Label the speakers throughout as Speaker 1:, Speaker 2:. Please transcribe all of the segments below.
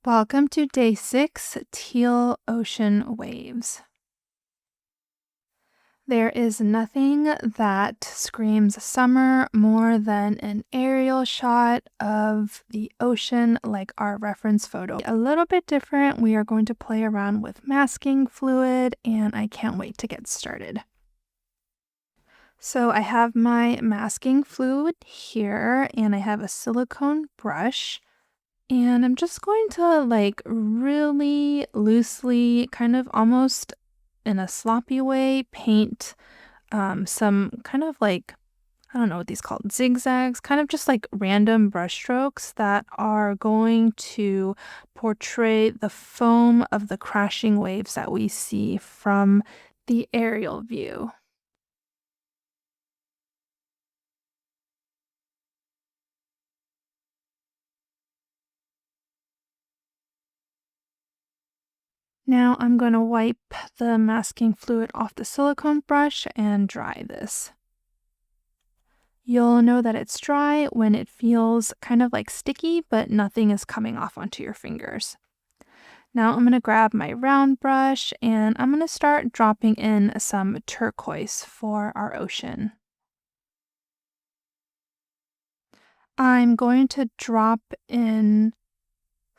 Speaker 1: Welcome to day 6, Teal Ocean Waves. There is nothing that screams summer more than an aerial shot of the ocean like our reference photo. A little bit different, we are going to play around with masking fluid, and I can't wait to get started. So I have my masking fluid here, and I have a silicone brush. And I'm just going to really loosely, kind of almost in a sloppy way, paint some kind of I don't know what these called, zigzags, kind of just like random brush strokes that are going to portray the foam of the crashing waves that we see from the aerial view. Now I'm going to wipe the masking fluid off the silicone brush and dry this. You'll know that it's dry when it feels kind of like sticky, but nothing is coming off onto your fingers. Now I'm going to grab my round brush and I'm going to start dropping in some turquoise for our ocean. I'm going to drop in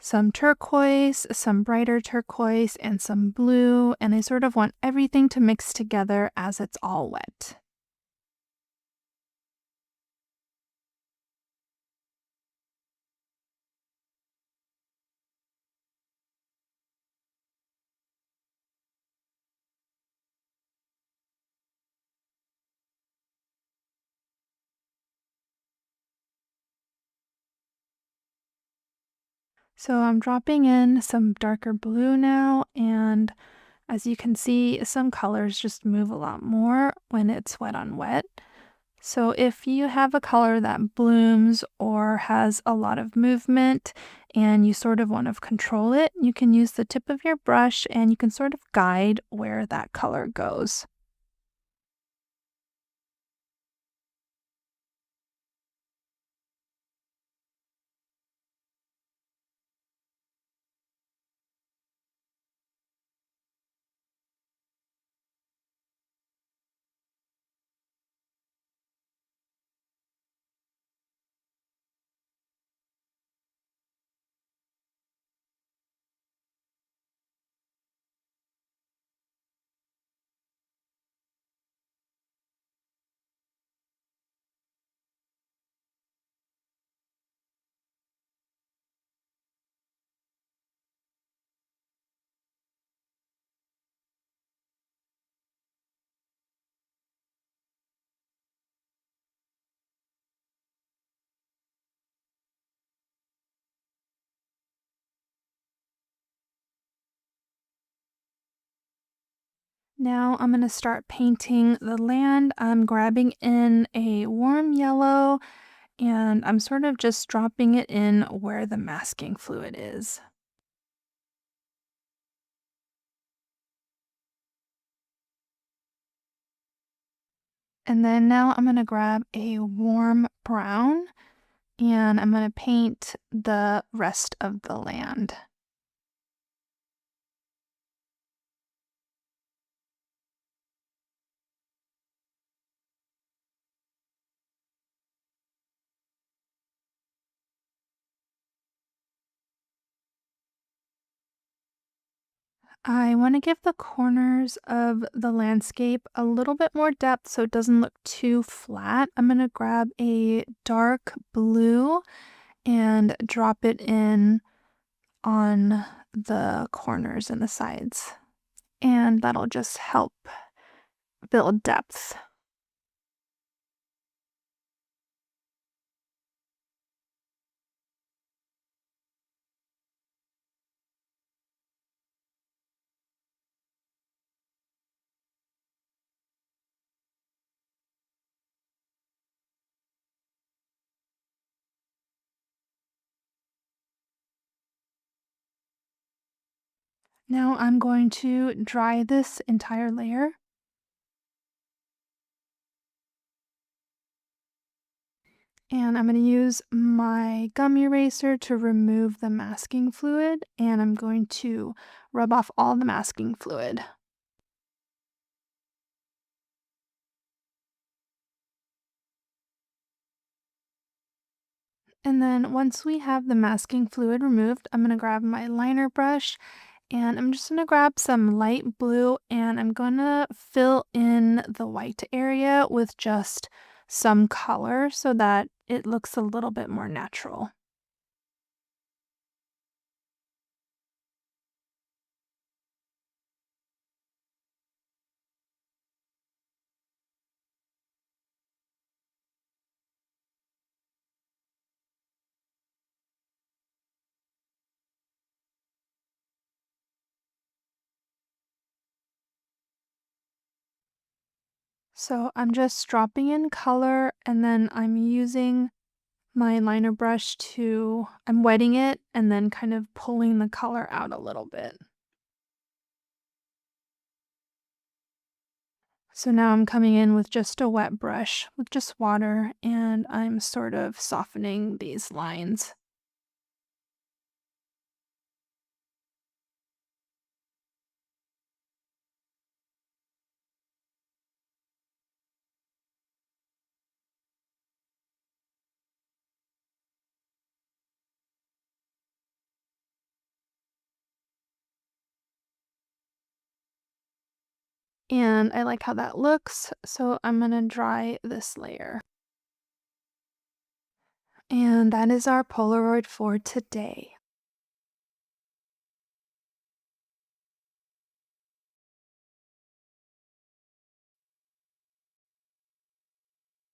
Speaker 1: some turquoise, some brighter turquoise, and some blue, and I sort of want everything to mix together as it's all wet. So I'm dropping in some darker blue now, and as you can see, some colors just move a lot more when it's wet on wet. So if you have a color that blooms or has a lot of movement and you sort of want to control it, you can use the tip of your brush and you can sort of guide where that color goes. Now I'm going to start painting the land. I'm grabbing in a warm yellow and I'm sort of just dropping it in where the masking fluid is. And then now I'm going to grab a warm brown and I'm going to paint the rest of the land. I want to give the corners of the landscape a little bit more depth so it doesn't look too flat. I'm going to grab a dark blue and drop it in on the corners and the sides. And that'll just help build depth. Now I'm going to dry this entire layer. And I'm going to use my gum eraser to remove the masking fluid, and I'm going to rub off all the masking fluid. And then once we have the masking fluid removed, I'm going to grab my liner brush and I'm just going to grab some light blue and I'm going to fill in the white area with just some color so that it looks a little bit more natural. So I'm just dropping in color and then I'm using my liner brush I'm wetting it and then kind of pulling the color out a little bit. So now I'm coming in with just a wet brush with just water and I'm sort of softening these lines. And I like how that looks, so I'm gonna dry this layer. And that is our Polaroid for today.